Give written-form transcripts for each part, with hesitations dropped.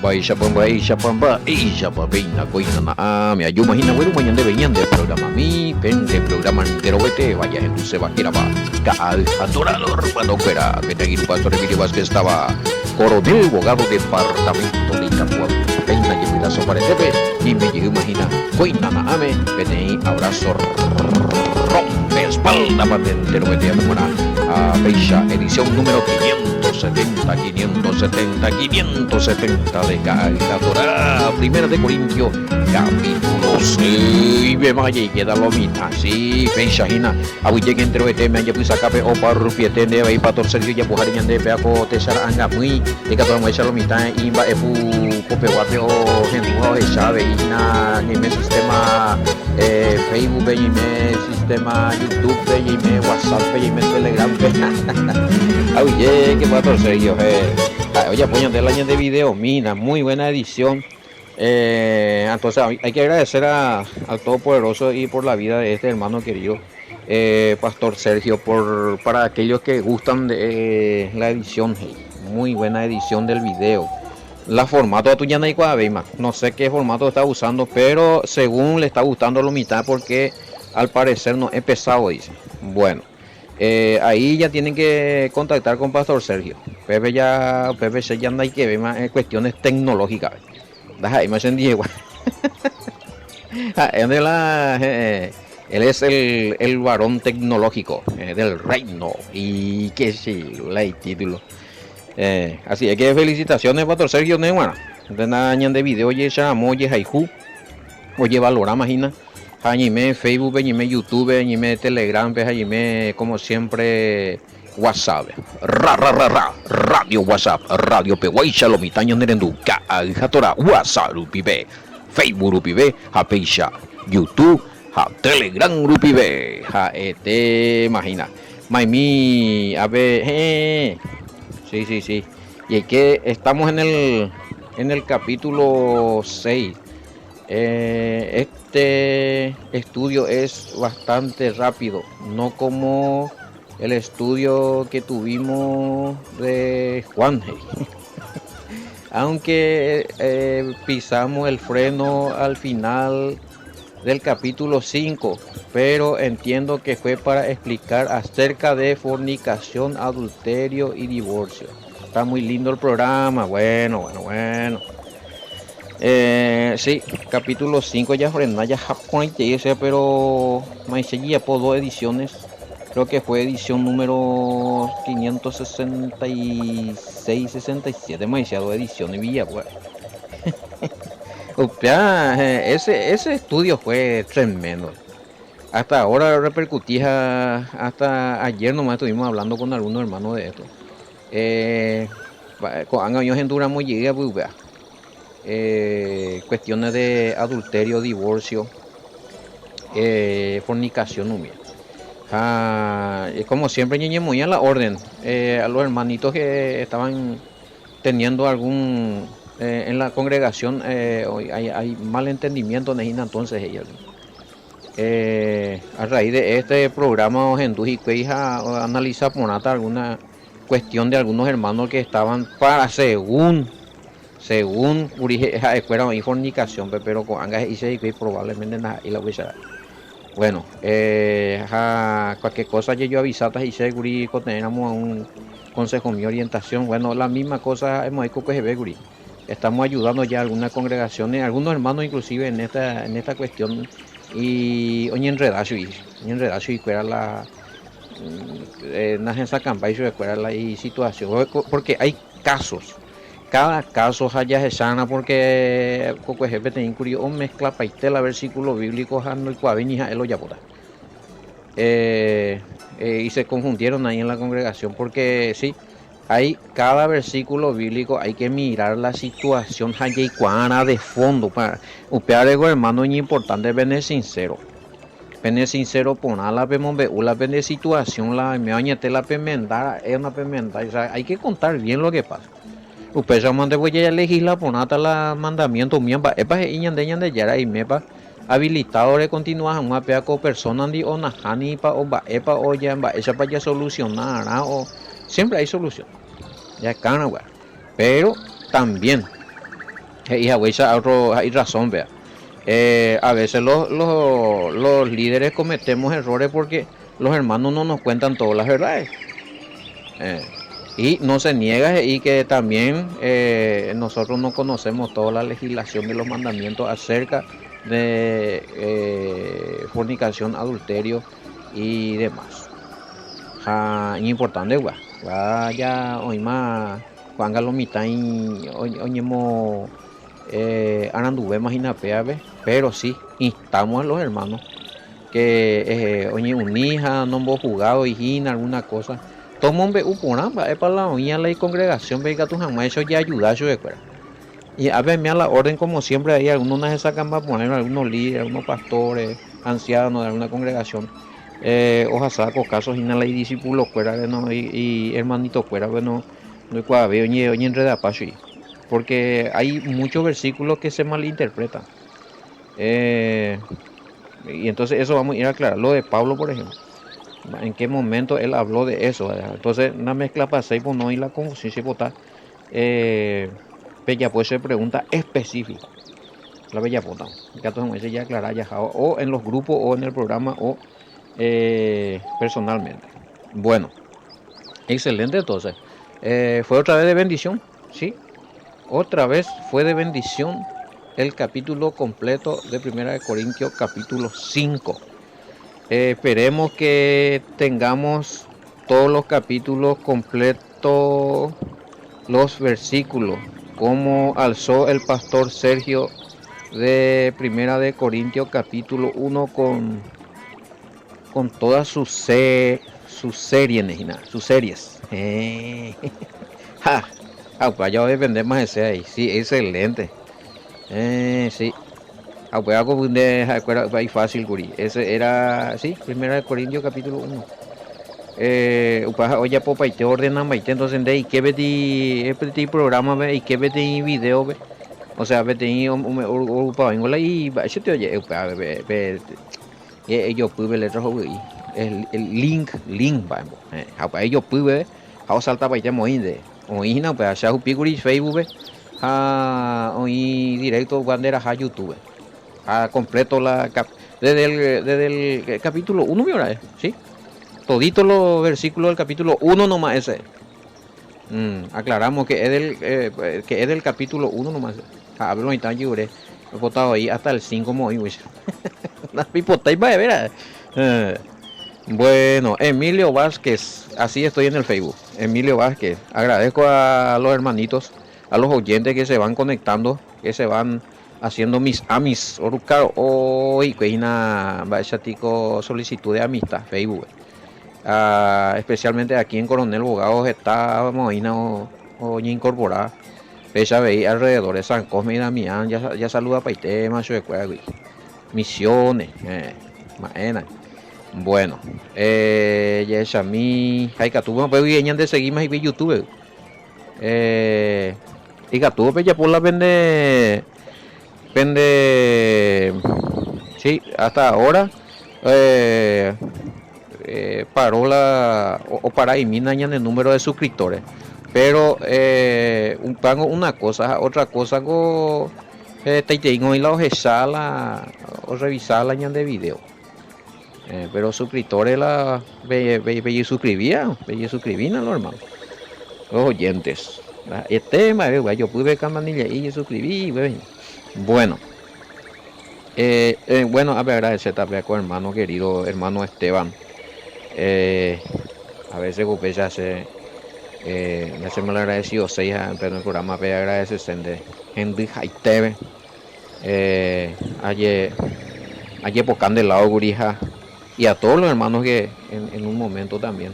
Baisha pamba, isha babina, coina na me ayuma hina bueno mañana de venían de programa mi, pende programa entero vete, vaya en tu se va que va, al adorador cuando fuera, vete aquí pastor Emilio Vázquez estaba, coronel abogado departamento de Itapuá, peina y pedazo para el tepe, y me llegó imagina, coina na ame, vete ahí, abrazo, rompe espalda para entero vete a tomar a Beisha, edición número 570 de Calcatorá, Primera de Corintio, capítulo 6, me vaya y queda lo mismo, sí, Beisha hina, abuye que entre vete me haya pues acabe o para rupiete de ahí para Sergio ya pujarían de peaco tesar anga muy, de que todo me echa lo mismo, y va efu copeguate o gentuado de chave y na ni me sistema Facebook y me sistema YouTube y me WhatsApp y me Telegram. Oye, que pato Sergio, oye, apoyan del año de video, mina, muy buena edición. Entonces hay que agradecer al Todopoderoso y por la vida de este hermano querido, Pastor Sergio, para aquellos que gustan de la edición, muy buena edición del video. La formato a tu ya no sé qué formato está usando, pero según le está gustando lo mitad porque al parecer no es pesado, dice. Bueno. Ahí ya tienen que contactar con Pastor Sergio. Pepe ya anda y que ve más cuestiones tecnológicas. Ahí me encendí igual. Él es el varón tecnológico del reino. Y que sí, el título. Así es que felicitaciones Pastor Sergio Neumann. De nada de video oye Shamoye Haihu. Oye valora imagina. Añime Facebook, añime YouTube, añime Telegram, añime como siempre WhatsApp. Radio WhatsApp, Radio Peguaisha, lo mitaño nerenduca, aljatora, WhatsApp, Rupibe, Facebook, Rupibe, Hapeisha, YouTube, Telegram, Rupibe, imagina. Maimi, a ver, sí. Y es que estamos en el capítulo 6. Este estudio es bastante rápido, no como el estudio que tuvimos de Juan. Aunque pisamos el freno al final del capítulo 5, pero entiendo que fue para explicar acerca de fornicación, adulterio y divorcio. Está muy lindo el programa, bueno. Sí, capítulo 5 ya frenaya Japón pero me seguía por 2 ediciones. Creo que fue edición número 566-67, me decía 2 ediciones Villa, pues. Ese estudio fue tremendo. Hasta ahora repercutía, hasta ayer nomás estuvimos hablando con algunos hermanos de esto. Con años en dura muy llega, pues, cuestiones de adulterio, divorcio, fornicación humana. Como siempre muy a la orden a los hermanitos que estaban teniendo algún en la congregación hay mal entendimiento entonces ellos a raíz de este programa analizar por nada alguna cuestión de algunos hermanos que estaban para según escuela y fornicación, pero con angas y probablemente nada y la voy a bueno, cualquier cosa yo avisata y seguri tenemos un consejo mi orientación, bueno, la misma cosa hemos hecho que guri. Estamos ayudando ya a algunas congregaciones, algunos hermanos inclusive en esta cuestión y hoy enredazo y fuera la esa campaña y fuera la situación, porque hay casos. Cada caso haya sana porque coco jefe te incurio o mezcla paitela versículo bíblico no el cuavenija el oyapota y se confundieron ahí en la congregación porque sí hay cada versículo bíblico hay que mirar la situación haycuana de fondo para upear ego hermano y importante vene sincero poner la pemombe la vende situación la me añete la pemenda es una pemenda o sea, hay que contar bien lo que pasa. Upesa mande voy a legislar por nada la mandamiento miamba epa de yara y mepa habilitado de continuar una pea con personas di ona hani pa o ba epa o ya ba esa para ya solucionar o siempre hay solución ya cana pero también Y a veces hay razón, vea. A veces los líderes cometemos errores porque los hermanos no nos cuentan todas las verdades. Eh, y no se niega y que también nosotros no conocemos toda la legislación de los mandamientos acerca de fornicación, adulterio y demás. Importante, gua. Vaya, hoy más, Juan Galomita y oñemo aranduve más inapeave, pero sí, instamos a los hermanos que oye unija, no hemos jugado y alguna cosa. Tomo un upuramba, es para la oña la congregación, ve que tú jamás eso ya ayuda, yo recuerdo. Y a ver, mira la orden, como siempre, hay algunos se sacan para poner algunos líderes, algunos pastores, ancianos de alguna congregación. Ojalá saco casos y nada y discípulos fuera no y hermanitos fuera bueno no cuál veo ni enreda paso porque hay muchos versículos que se malinterpretan. Eh, y entonces eso vamos a ir a aclarar. Lo de Pablo, por ejemplo. ¿En qué momento él habló de eso? ¿Verdad? Entonces, una mezcla para seis, pues no y la confusión se vota. Bella puede ser pregunta específica. La bella puta. Ya entonces ya aclarar ya o en los grupos o en el programa o personalmente. Bueno, excelente entonces. Fue otra vez de bendición, ¿sí? Otra vez fue de bendición el capítulo completo de Primera de Corintios, capítulo 5. Esperemos que tengamos todos los capítulos completos, los versículos, como alzó el pastor Sergio de Primera de Corintios, capítulo 1, con todas sus series, sus series. Pues ya voy a vender más ese ahí. Sí, excelente. Sí. Pues algo de ahí fácil, Guri. Ese era, sí, Primera de Corintios, capítulo 1. Oye, popa, y te ordenan, entonces, de, y qué vete programa, ve, y qué vete video, ve. O sea, vete y vengo y yo te oye, yo pude le trajo el link, vamos. Yo pude, salta para allá, moinde. Oína, pues, allá, piguri, Facebook, ve. Hoy directo, bandera, a YouTube. Completo desde el capítulo 1, ¿verdad? ¿Sí? Toditos los versículos del capítulo 1 nomás ese. Aclaramos que es del capítulo 1 nomás. Hablo y tan lloré. He votado ahí hasta el 5 muy una pipota y vaya, verá. Bueno, Emilio Vázquez, así estoy en el Facebook. Emilio Vázquez, agradezco a los hermanitos, a los oyentes que se van conectando, que se van haciendo mis amis. Claro, hoy que hay una solicitud de amistad, Facebook. Especialmente aquí en Coronel Bogados estábamos ahí o incorporada. Ella veía alrededor de San Cosme y Damián, ya saluda para Paité, macho de cueva, Misiones, maena. Bueno, ya a mí, hay que tú me bien de seguir más y YouTube. Y que tú ya por la vende, sí, hasta ahora. Paró o para y mina en el número de suscriptores, pero pago una cosa, otra cosa te tengo y la o revisar la de video, pero suscriptores la ve suscribía los hermanos, los oyentes, el tema yo pude camanilla y suscribí, bueno. Bueno, a ver, agradecer también con hermano querido, hermano Esteban. A veces ya se me hace mal agradecido 6 en pleno programa, pero agradecer en TV. Ayer pocan de lado gurija y a todos los hermanos que en un momento también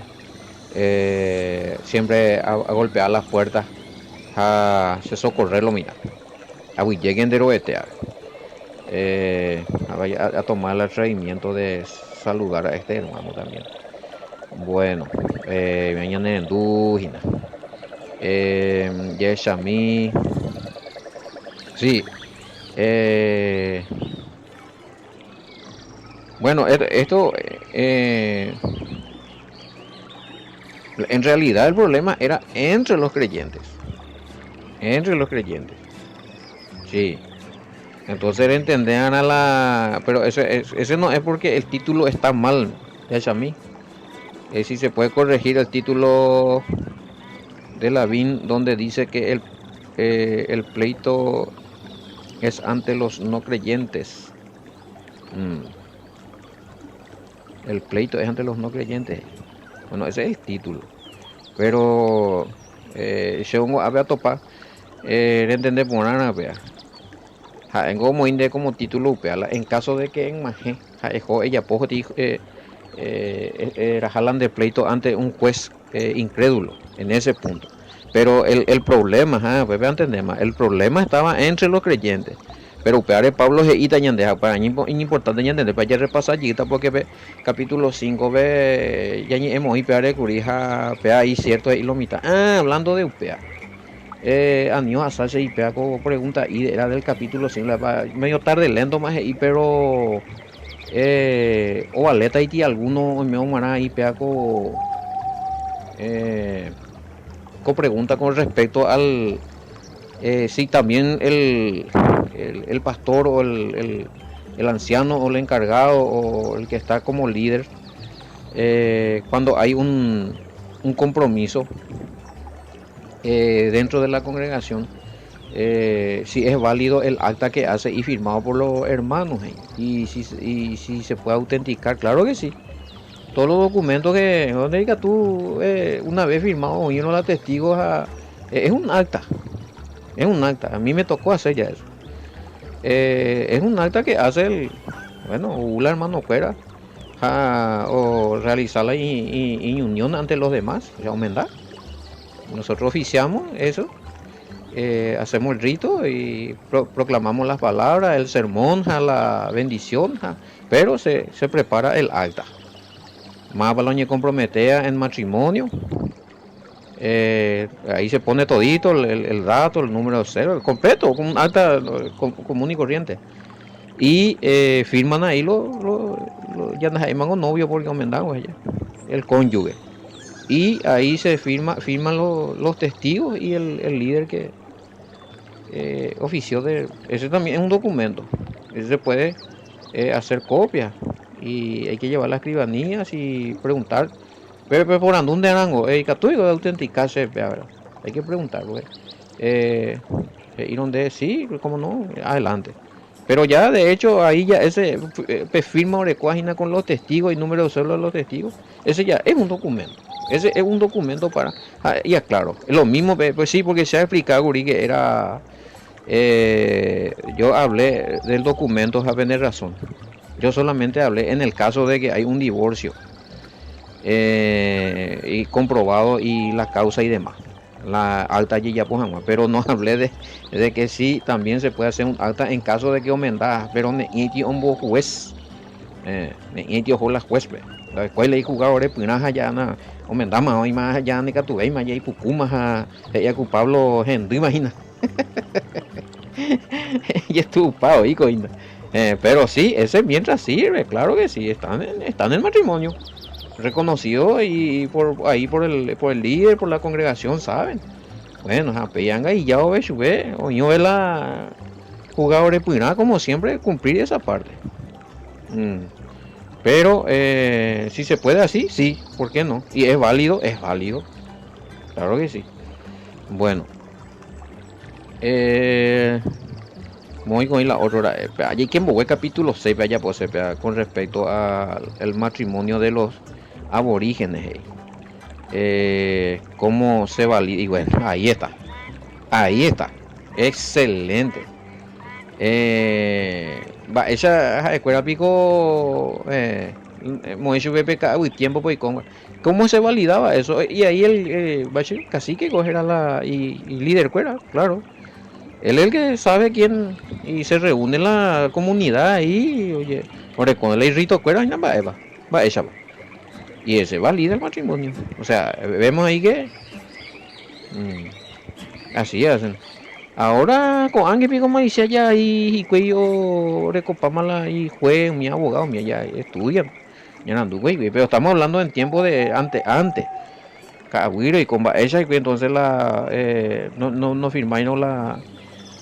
siempre a golpear las puertas se socorrerlo, mira a lleguen de roetear a tomar el atrevimiento de saludar a este hermano también. Bueno, mañana en Dúgina. Yeshamí. Sí. Bueno, esto. En realidad el problema era entre los creyentes. Entre los creyentes. sí. Entonces entenderán a la... Pero ese no es porque el título está mal, ya a mí. Es si se puede corregir el título de la BIN donde dice que el pleito es ante los no creyentes. Mm, el pleito es ante los no creyentes. Bueno, ese es el título. Pero, según había topado, entender por nada, vea. Ja, en como inde como título, vea, en caso de que en Maje, ja, ella pojo dijo, era jalan de pleito ante un juez incrédulo en ese punto. Pero el problema, pues entender más, el problema estaba entre los creyentes. Pero peare Pablo se ita ñandeja para importante ñandende para ya repasar yita porque ve capítulo 5 ve ya ni hemos y peare curija pea ahí cierto y lo mitad. Hablando de upea. Anio asase y pea como pregunta y era del capítulo 5 medio tarde lento más y pero o aleta y alguno me humana y pea eh, con pregunta con respecto al si también el pastor o el anciano o el encargado o el que está como líder, cuando hay un compromiso dentro de la congregación, si es válido el acta que hace y firmado por los hermanos, y si se puede autenticar, claro que sí. Todos los documentos que donde diga tú una vez firmado y uno la testigo es un acta. Es un acta, a mí me tocó hacer ya eso. Es un acta que hace la hermano fuera o realizar la unión ante los demás, ya aumentar. Nosotros oficiamos eso, hacemos el rito y proclamamos las palabras, el sermón, la bendición, pero se prepara el acta. Más baloñe comprometea en matrimonio. Ahí se pone todito el dato, el número cero, el completo, con un acta común y corriente. Y firman ahí ya no novio porque aumentamos ella, el cónyuge. Y ahí se firman los testigos y el líder que ofició de... Ese también es un documento. Ese se puede hacer copia y hay que llevar a las escribanías y preguntar. Pero por dónde arango, católico de autenticarse, hay que preguntar, y donde sí, como no, adelante. Pero ya de hecho ahí ya ese firma o página con los testigos y número de cédula de los testigos, ese ya es un documento. Ese es un documento para, ya claro, lo mismo, pues sí, porque se ha explicado, Guri, que era, yo hablé del documento, a tener razón. Yo solamente hablé en el caso de que hay un divorcio y comprobado y la causa y demás, la alta allí ya pues, pero no hablé de que sí también se puede hacer un alta en caso de que aumenta, pero ne un juez, ne ojo la juez, después le jugadores pinaja ya na aumenta más y más allá ni catubey más ya y pucuma ya cu Pablo Henry imagina. Y estuvo pavo y coina. Pero sí, ese mientras sirve, claro que sí, están en el matrimonio reconocido y por ahí por el líder, por la congregación, saben. Bueno, Peyanga y ya ve sube, o yo ve la jugadores pues nada, como siempre cumplir esa parte. Pero si se puede así, sí, ¿por qué no? Y es válido, claro que sí. Bueno, muy con la otra, allí que en capítulo 6 allá pues con respecto al matrimonio de los aborígenes, cómo se valida, y bueno, ahí está, excelente. Esa escuela pico Moisés PPK uy tiempo pues cómo se validaba eso y ahí el cacique cogerá y líder cuera, claro. Él es el que sabe quién y se reúne en la comunidad ahí, oye, por con el rito cuera, va ella va. Y ese valida el matrimonio. O sea, vemos ahí que así hacen. Ahora con Ángel Pico Malicia ya y cuello recopámala y juez, mi abogado, mi allá estudian. Ya no ando, güey, pero estamos hablando en tiempo de antes. Cahuiro y con ella y entonces no firmaron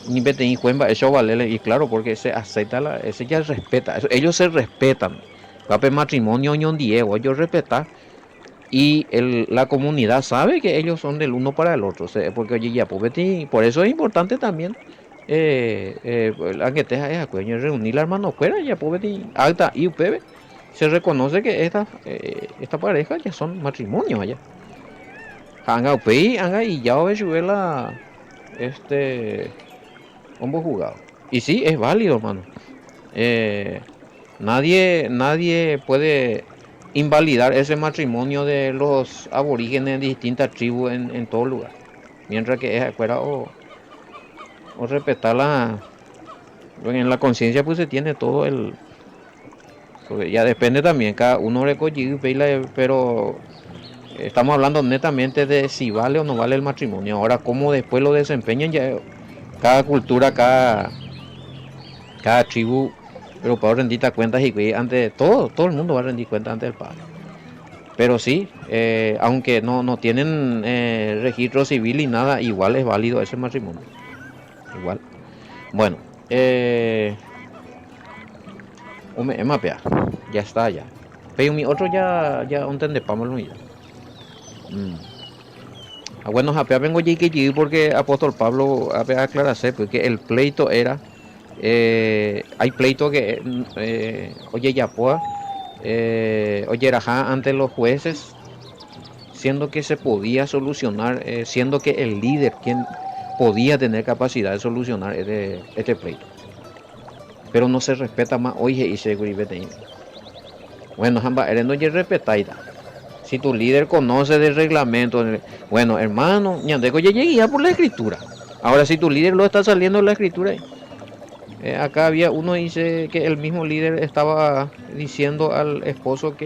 ni PTI Juemba, eso vale, y claro, porque ese acepta, ese ya respeta, ellos se respetan. Va a matrimonio ñon Diego, ellos respetan. Y la comunidad sabe que ellos son del uno para el otro, porque oye, ya, pues, por eso es importante también la que te es acuerdo, reunir la hermano fuera, ya, pues, alta y UPB, se reconoce que esta pareja ya son matrimonios allá. Anga UPI, anga y ya la este, ambos jugados. Y sí, es válido, hermano. Eh, nadie puede invalidar ese matrimonio de los aborígenes de distintas tribus en todo lugar. Mientras que es afuera o respetar en la conciencia pues se tiene todo porque ya depende también, cada uno recogido, pero estamos hablando netamente de si vale o no vale el matrimonio. Ahora, cómo después lo desempeñan, ya cada cultura, cada tribu, pero para rendir cuentas y ante todo el mundo va a rendir cuentas ante el Padre. Pero sí, aunque no tienen registro civil y nada, igual es válido ese matrimonio. Igual. Bueno, es mapea, ya está ya. Pero mi otro ya entiende Pamelo ya. Bueno, japea vengo que porque apóstol Pablo aclarase porque el pleito era hay pleito que oye Yapoa oye Rajá ante los jueces, siendo que se podía solucionar, siendo que el líder quien podía tener capacidad de solucionar este pleito, pero no se respeta más oye y se bueno, jamba eres no ya respetaida. Si tu líder conoce del reglamento, bueno, hermano, ñandeco ya llegué por la escritura. Ahora, si tu líder lo está saliendo de la escritura, acá había uno dice que el mismo líder estaba diciendo al esposo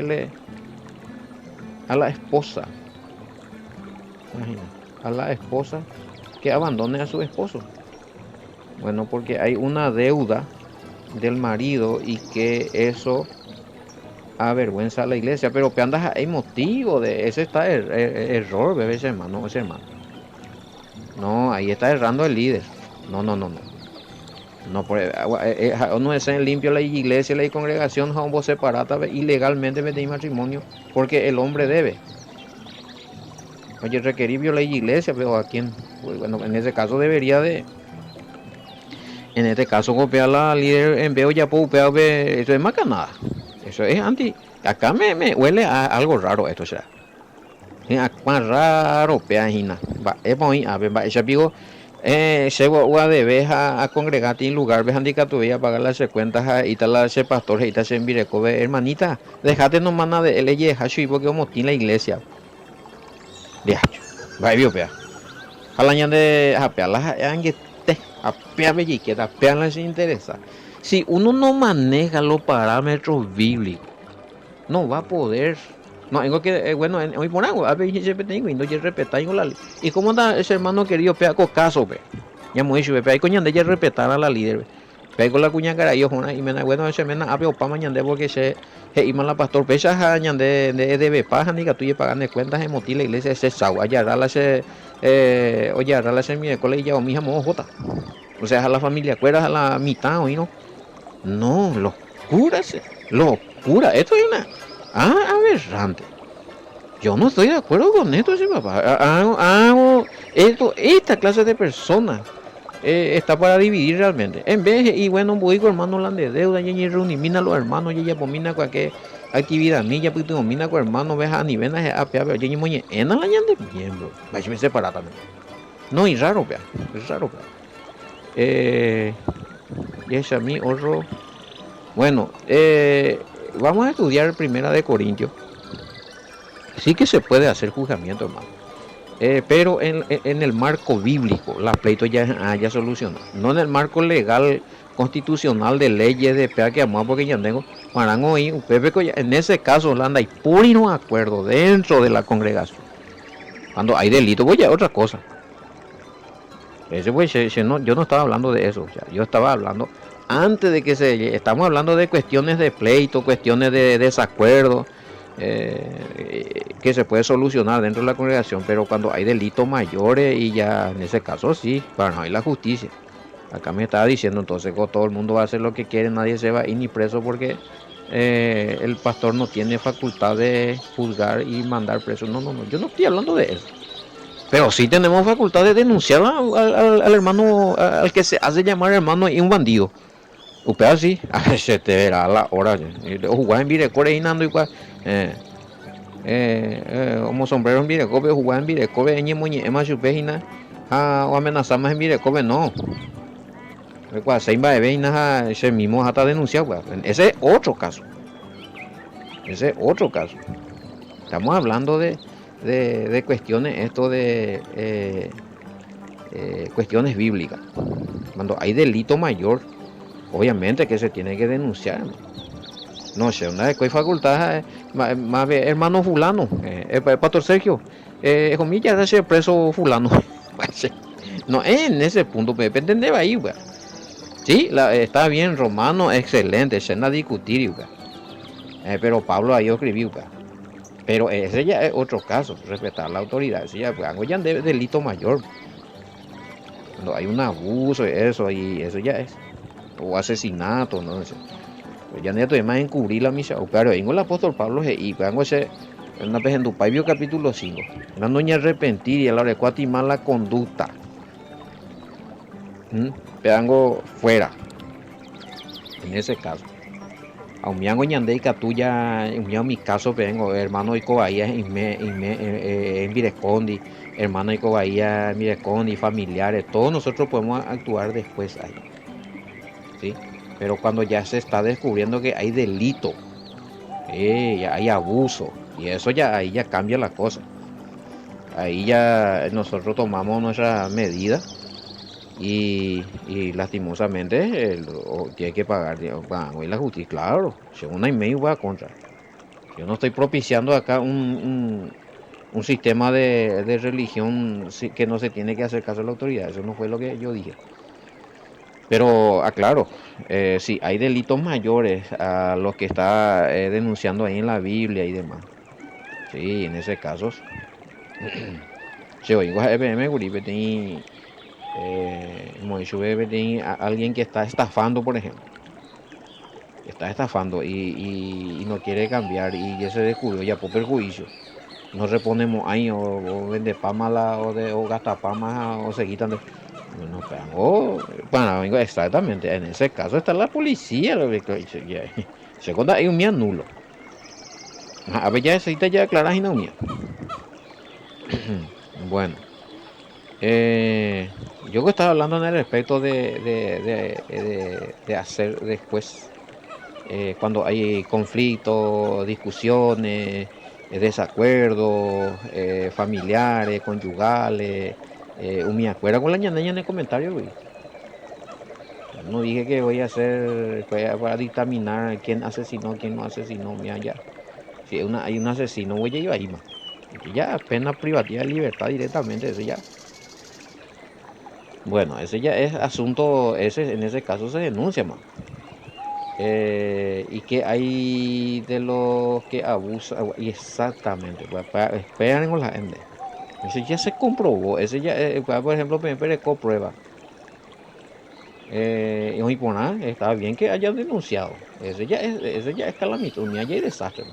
a la esposa, imagina, a la esposa que abandone a su esposo. Bueno, porque hay una deuda del marido y que eso avergüenza a la iglesia, pero que andas hay motivo de ese está error, bebé, ese hermano. No, ahí está errando el líder. No. No, no es limpio la iglesia, la congregación, vos separata ilegalmente de matrimonio, porque el hombre debe. Oye, requerir la iglesia, pero a quién, bueno, en ese caso debería de. En este caso, copiar la líder en veo ya puedo eso es macanada. Eso es anti. Acá me huele a algo raro esto, será. Más raro, peajina. Va, es muy a ver, va, ese amigo, se va de vez a congregarte en lugar, ves handicap tu vida, pagar las cuentas y tal, ese pastor, y tal, se envireco, hermanita, déjate nomás nada de él, y hacho, y porque como tiene la iglesia. De hacho, va, vio, pea. Jalañan de apea, las anguete, apea, belliqueta, apea, les interesa. Si uno no maneja los parámetros bíblicos, no va a poder. No, tengo que, bueno, hoy por algo, a ver, siempre tengo y no yo respetar la ley. ¿Y cómo está ese hermano querido, pea con caso, pe? Ya me dicho, pe, hay coña de ella respetar a la líder, pe, con la cuña cara yo, y me bueno, ese mena, abre opa mañana porque se iba la pastor, pe, esa jaña de bepaja, ni que tú ya pagan de cuentas, en motil la iglesia, ese sagua, ya rala ese, oye, rala ese miércoles y ya, o mi jamón, jota. O sea, a la familia, ¿cueras a la mitad, o no? No, locura, esto es una aberrante. Yo no estoy de acuerdo con esto, sí, papá. Esta clase de personas está para dividir realmente. En vez, y bueno, voy con hermanos de deuda, y reunimos a los hermanos, y ella pomina cualquier actividad mía, pues domina con hermanos, ves a nivel a peor, y moñe, en la de miembro, vais a separar también. No, y raro, pea, es raro, pea. Y es a mí otro. Bueno, vamos a estudiar Primera de Corintios. Sí que se puede hacer juzgamiento, hermano. Pero en el marco bíblico, la pleito ya haya solucionado. No en el marco legal, constitucional de leyes de pea que amamos porque ya tengo. Marango y en ese caso, Holanda, hay puro acuerdo dentro de la congregación. Cuando hay delito, voy a otra cosa. Ese pues, no, yo no estaba hablando de eso. O sea, yo estaba hablando antes de que estamos hablando de cuestiones de pleito, cuestiones de desacuerdo, que se puede solucionar dentro de la congregación, pero cuando hay delitos mayores y ya en ese caso sí, para no hay la justicia. Acá me estaba diciendo entonces que todo el mundo va a hacer lo que quiere, nadie se va a ir ni preso porque el pastor no tiene facultad de juzgar y mandar preso. No, no, no, yo no estoy hablando de eso. Pero sí tenemos facultad de denunciar al hermano, al que se hace llamar hermano y un bandido. Usted así, se te verá a la hora. Jugar en Virecore y Nando igual. Como sombrero en Virecore, jugar en Virecore, ñe moñe, ema chupejina. O amenazar más en Virecore, no. Se va de veina, ese mismo hasta denunciar, ese es otro caso. Ese es otro caso. Estamos hablando de cuestiones, esto de cuestiones bíblicas. Cuando hay delito mayor, obviamente que se tiene que denunciar. No sé, una vez que hay facultad, más bien, hermano fulano, el pastor Sergio, comillas, de ser preso fulano. No, en ese punto, me depende de ahí, güey. Sí, está bien, Romano, excelente, se nada discutir, pero Pablo ahí escribió, pero ese ya es otro caso, respetar la autoridad, ese ya, algo ya de delito mayor, cuando hay un abuso, y eso ya es, o asesinato, no sé, pues ya no más encubrir la misa, pero en el apóstol Pablo, y algo ese, en una vez en Dupaibio capítulo 5, una noña arrepentir y a la hora de cuati mala conducta, pedango fuera, en ese caso. A un miango ñandei catuya, un mi caso vengo, hermano y cobaía en Virescondi, hermano y cobaía en Virescondi, familiares, todos nosotros podemos actuar después ahí, ¿sí? Pero cuando ya se está descubriendo que hay delito, ya hay abuso, y eso ya ahí ya cambia la cosa. Ahí ya nosotros tomamos nuestras medidas y lastimosamente tiene que pagar, y la justicia, claro, según hay medio va a contra. Yo no estoy propiciando acá un sistema de religión que no se tiene que hacer caso a la autoridad. Eso no fue lo que yo dije. Pero aclaro, si hay delitos mayores a los que está denunciando ahí en la Biblia y demás. Sí, en ese caso. Si oigo a EPM, Guribe, tiene alguien que está estafando, por ejemplo. Está estafando y no quiere cambiar y ya se descubrió ya por perjuicio. No reponemos ahí o vende pamala o gasta pama o se quitan de. No, bueno, exactamente. En ese caso está la policía. Se cuenta hay un mía nulo. A ver, ya se ya aclaras y no mía. Bueno. Yo que estaba hablando en el respecto de hacer después, cuando hay conflictos, discusiones, desacuerdos, familiares, conyugales, me acuerdo con la ñaña en el comentario, güey. No dije que voy a hacer, para dictaminar quién asesinó, quién no asesinó, mira ya. Si hay un asesino, voy a ir ahí, más. Ya, pena privativa de libertad directamente, eso ya. Bueno, ese ya es asunto, en ese caso se denuncia, más. Y que hay de los que abusan, y exactamente, esperan con la gente. Ese ya se comprobó, ese ya, por ejemplo, Pereco prueba. Y por nada, está bien que hayan denunciado. Ese ya es calamitoso, ni hay desastre.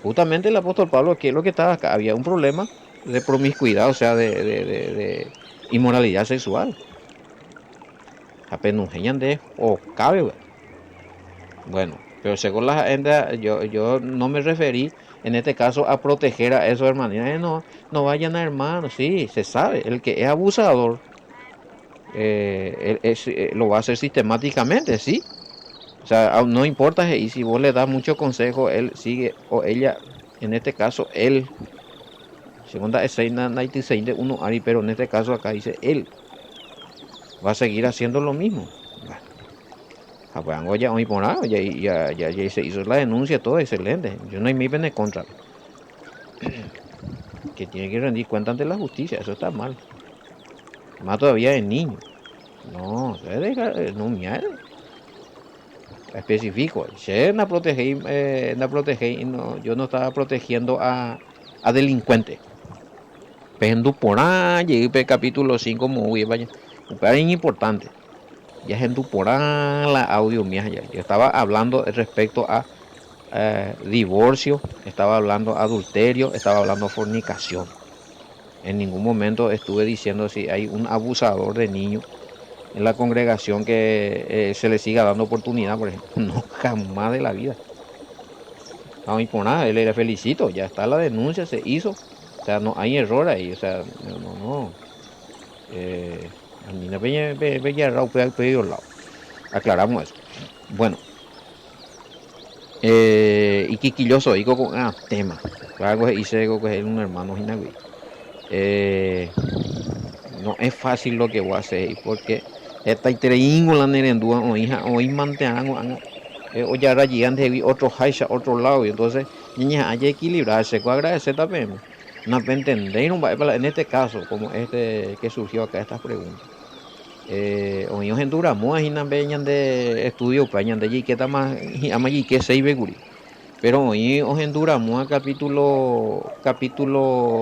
Justamente el apóstol Pablo, que es lo que estaba acá, había un problema de promiscuidad, o sea, de inmoralidad sexual. Apenas de o cabe, bueno, pero según la agenda, yo no me referí en este caso a proteger a esos hermanos. No, no vayan a hermanos, sí, se sabe, el que es abusador lo va a hacer sistemáticamente, sí. O sea, no importa y si vos le das mucho consejo, él sigue, o ella, en este caso, él, segunda es 96 de uno Ari, pero en este caso acá dice él, va a seguir haciendo lo mismo. Ya hoy por nada, ya se hizo la denuncia, todo excelente. Yo no hay mi pene contra. Que tiene que rendir cuenta ante la justicia, eso está mal. Más todavía es niño. No, se deja, no miare. Especifico, se na protegí, no, yo no estaba protegiendo a delincuentes. Pendo por ahí, llegué capítulo 5 muy vaya. Es importante. ya es en tu la audio mía ya. Yo estaba hablando respecto a divorcio, estaba hablando adulterio, estaba hablando fornicación. En ningún momento estuve diciendo si hay un abusador de niños en la congregación que se le siga dando oportunidad, por ejemplo. No, jamás de la vida. No, y por nada, él le felicito, ya está la denuncia, se hizo. O sea, no hay error ahí, o sea, no, no, no. A mí me veía raro, pedido lado. Aclaramos eso. Bueno, y quisquilloso, digo con tema. Algo hice con un hermano Hinagüí. No es fácil lo que voy a hacer porque esta la nerendúa o hija o mantener o ya era gigante vi otro haisha otro lado y entonces niña hay que equilibrarse con agradecer también no entender un en este caso como este que surgió acá estas preguntas o ellos en Duramo y veñan de estudio pañan de allí que está más ama allí que se iba pero hoy os en Duramo capítulo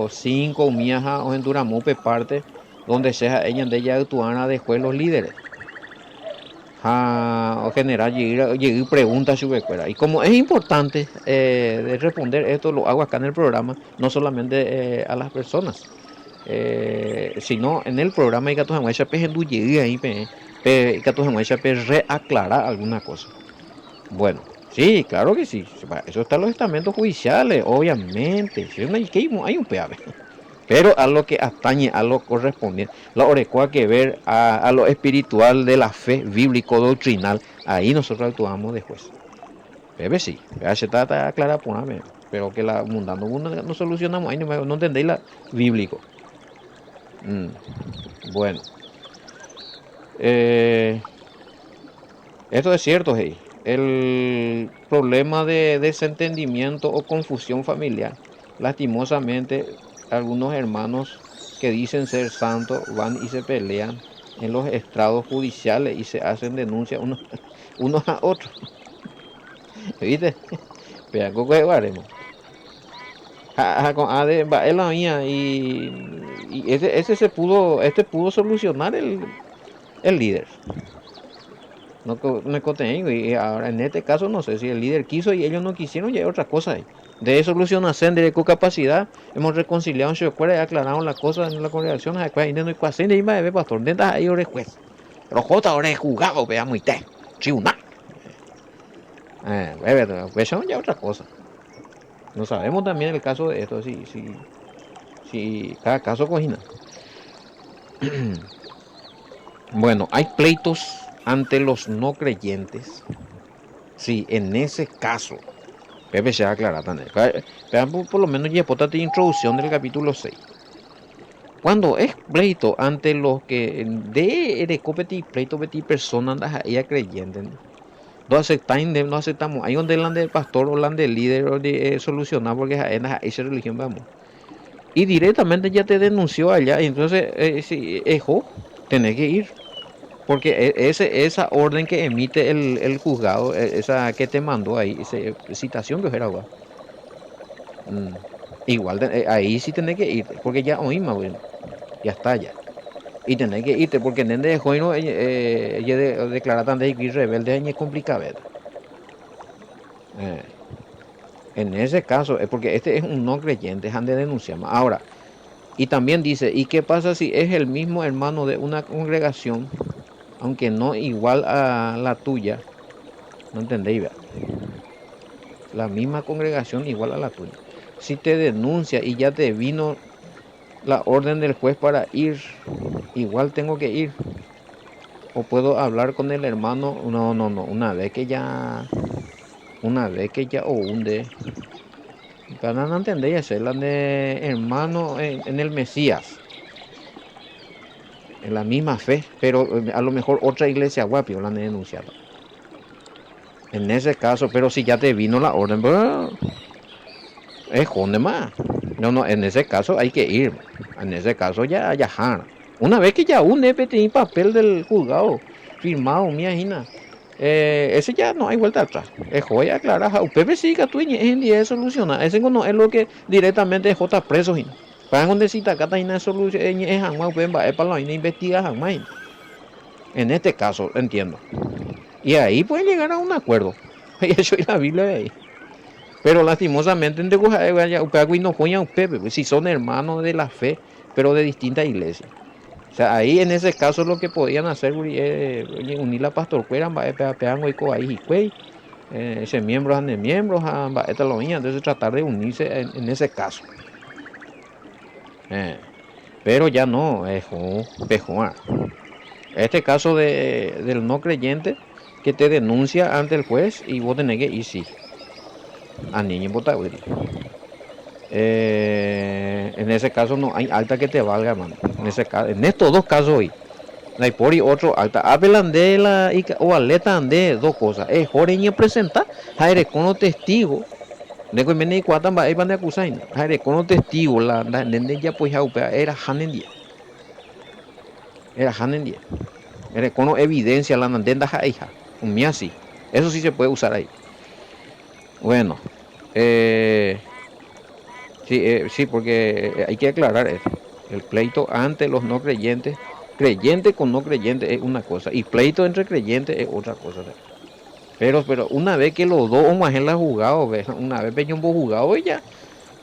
5 miaja os en Duramo parte donde sea ella de ella actuana de los líderes o general llegué preguntas sobre cuera y como es importante de responder esto lo hago acá en el programa no solamente a las personas sino en el programa y que tu llegué ahí que tu reaclarar alguna cosa bueno sí claro que sí para eso están los estamentos judiciales obviamente si hay un peave pero a lo que atañe, a lo correspondiente, la orecua que ver a lo espiritual de la fe bíblico-doctrinal, ahí nosotros actuamos de juez. Bebe sí, se está clara por una pero que la mundana no solucionamos, ahí no entendéis la bíblico. Mm, bueno, eh, esto es cierto, hey. El problema de desentendimiento o confusión familiar, lastimosamente, algunos hermanos que dicen ser santos van y se pelean en los estrados judiciales y se hacen denuncias unos a otros. ¿Viste? Vean cómo haremos. Es la mía y este pudo solucionar el líder. No me contengo y ahora en este caso no sé si el líder quiso y ellos no quisieron y hay otra cosa ahí. De solución ascender con capacidad hemos reconciliado en su escuela y aclarado las cosas en la congregación después y no hay cuasi de iba de pastor de ahí ore juez pero jota ahora jugado vea muy te chiuna pues son ya otra cosa no sabemos también el caso de esto si cada caso cogina bueno hay pleitos ante los no creyentes sí en ese caso Pepe se aclara también. Vean por lo menos ya de introducción del capítulo 6. Cuando es pleito ante los que de copeti pleito beti personas ahí creyentes. No aceptamos. Ahí donde el del pastor o el del líder o de solucionar porque esa religión vamos. Y directamente ya te denunció allá. Y entonces, si tenés que ir. Porque esa orden que emite el juzgado, esa que te mandó ahí, esa citación que era agua. Igual ahí sí tenés que irte, porque ya oímos, bueno, ya está ya. Y tenés que irte, porque en de joino ella declara tan de rebelde es complicado. Eh, en ese caso, es porque este es un no creyente, han de denunciar más. Ahora, y también dice, ¿y qué pasa si es el mismo hermano de una congregación, aunque no igual a la tuya? ¿No entendéis? La misma congregación igual a la tuya. Si te denuncia y ya te vino la orden del juez para ir, igual tengo que ir. O puedo hablar con el hermano, no, una vez que ya o hunde. Para no entender eso, la de hermano en el Mesías, en la misma fe, pero a lo mejor otra iglesia guapi la han denunciado. En ese caso, pero si ya te vino la orden, es jonde más. No, en ese caso hay que ir. En ese caso ya. Una vez que ya un EPTI papel del juzgado firmado, mi ajina, ese ya no hay vuelta atrás. Es joya aclarar. Usted sí que tú es el día de solucionar. Ese no es lo que directamente es J preso. Para donde cita acá está solución es jamás usted va para la investiga jamás. En este caso, entiendo. Y ahí pueden llegar a un acuerdo. Y eso es la Biblia de ahí. Pero lastimosamente, si son hermanos de la fe, pero de distintas iglesias. O sea, ahí en ese caso lo que podían hacer unir la pastor cueran, pean ahí ese miembros de miembros, entonces tratar de unirse en ese caso. Eh, pero ya no, es pejuar. Este caso del no creyente que te denuncia ante el juez y vos tenés que ir, sí, a niño en Botagüiri. En ese caso no hay alta que te valga, mano. En estos dos casos hoy. No hay por y otro alta. Abelandela o aleta ande dos cosas. Es joreña presenta, jaire con los testigos. De que me cuatan va a acusar. Jaire con los testigos, la nende ya pues era hanen día. Era hanen día. Era con evidencia la nandenda jaija. Un así. Eso sí se puede usar ahí. Bueno. Sí, porque hay que aclarar eso. El pleito ante los no creyentes, creyente con no creyente es una cosa, y pleito entre creyentes es otra cosa. Pero una vez que los dos o más en la jugado, una vez peñón jugado, ya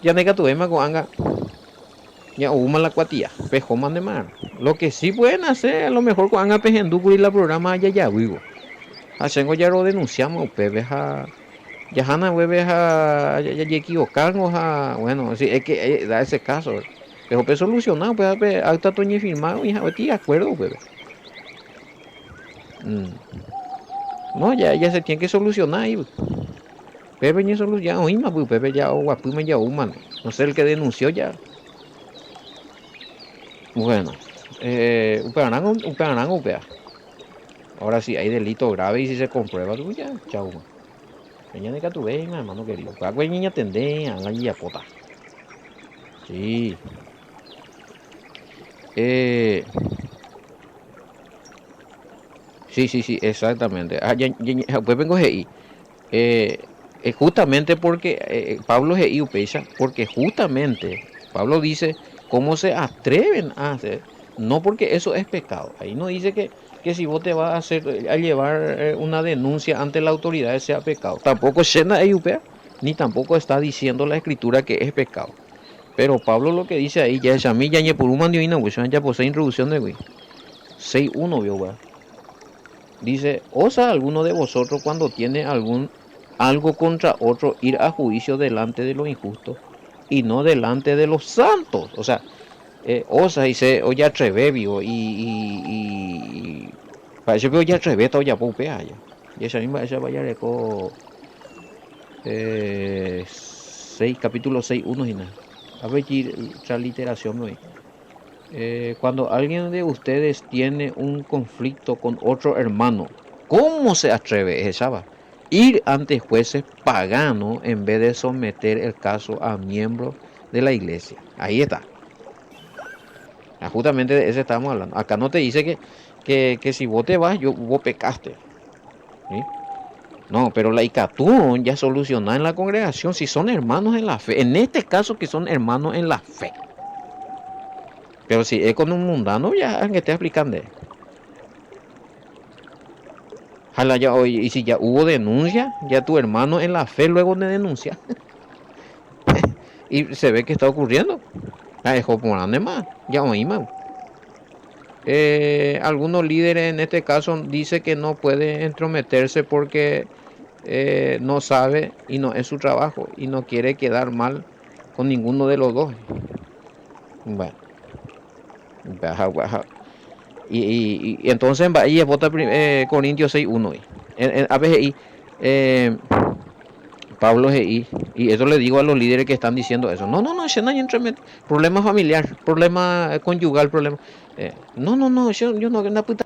nega tu ema con anga, ya uma la cuatía, pejo man de mar. Lo que sí pueden hacer, a lo mejor con anga pejendu y la programa ya vivo. Hacemos ya lo denunciamos, pepe ya Hanna ya equivocarnos bueno, sí, es que da ese caso. Pero pues solucionado, pues acta toñe firmado y de acuerdo, pues. No, ya se tiene que solucionar ahí. Pepe ya solucionado, oíma, pues Pepe ya o guapuma ya humano. No sé el que denunció ya. Bueno, upea. Ahora sí, hay delito grave y si se comprueba, tú ya, chao. Peña de tu venga, hermano querido. Cuagüe niña tendé, hagan ya pota. Sí. Sí, exactamente. Pues vengo ahí. Justamente porque Pablo es Upesa, porque justamente Pablo dice cómo se atreven a hacer, no porque eso es pecado. Ahí no dice que si vos te vas a llevar una denuncia ante la autoridad sea pecado. Tampoco Shena Upea, ni tampoco está diciendo la escritura que es pecado. Pero Pablo lo que dice ahí, ya es a mí, ya ni por un mandio ya posee introducción de güey. 6.1 vio, güey. Dice, ¿osa alguno de vosotros cuando tiene algo contra otro ir a juicio delante de los injustos y no delante de los santos? O sea, osa dice, oye atrevebio y parece que oye atreveta oye popea ya. Y esa misma esa vaya reco 6 capítulo 6.1 y nada. A ver otra literación hoy. Cuando alguien de ustedes tiene un conflicto con otro hermano, ¿cómo se atreve esa ir ante jueces paganos en vez de someter el caso a miembros de la iglesia? Ahí está. Justamente de eso estamos hablando. Acá no te dice que si vos te vas, vos pecaste. ¿Sí? No, pero la icatún ya soluciona en la congregación si son hermanos en la fe. En este caso que son hermanos en la fe. Pero si es con un mundano, ya que te explicando. Jala ya hoy, y si ya hubo denuncia, ya tu hermano en la fe luego de denuncia. Y se ve que está ocurriendo. Más, ya oímos. Algunos líderes en este caso dice que no puede entrometerse porque no sabe y no es su trabajo y no quiere quedar mal con ninguno de los dos. Bueno, y entonces ahí vota Corintios 6.1 a veces Pablo y eso le digo a los líderes que están diciendo eso. No, problema familiar, problema conyugal, problema. No, yo no, una puta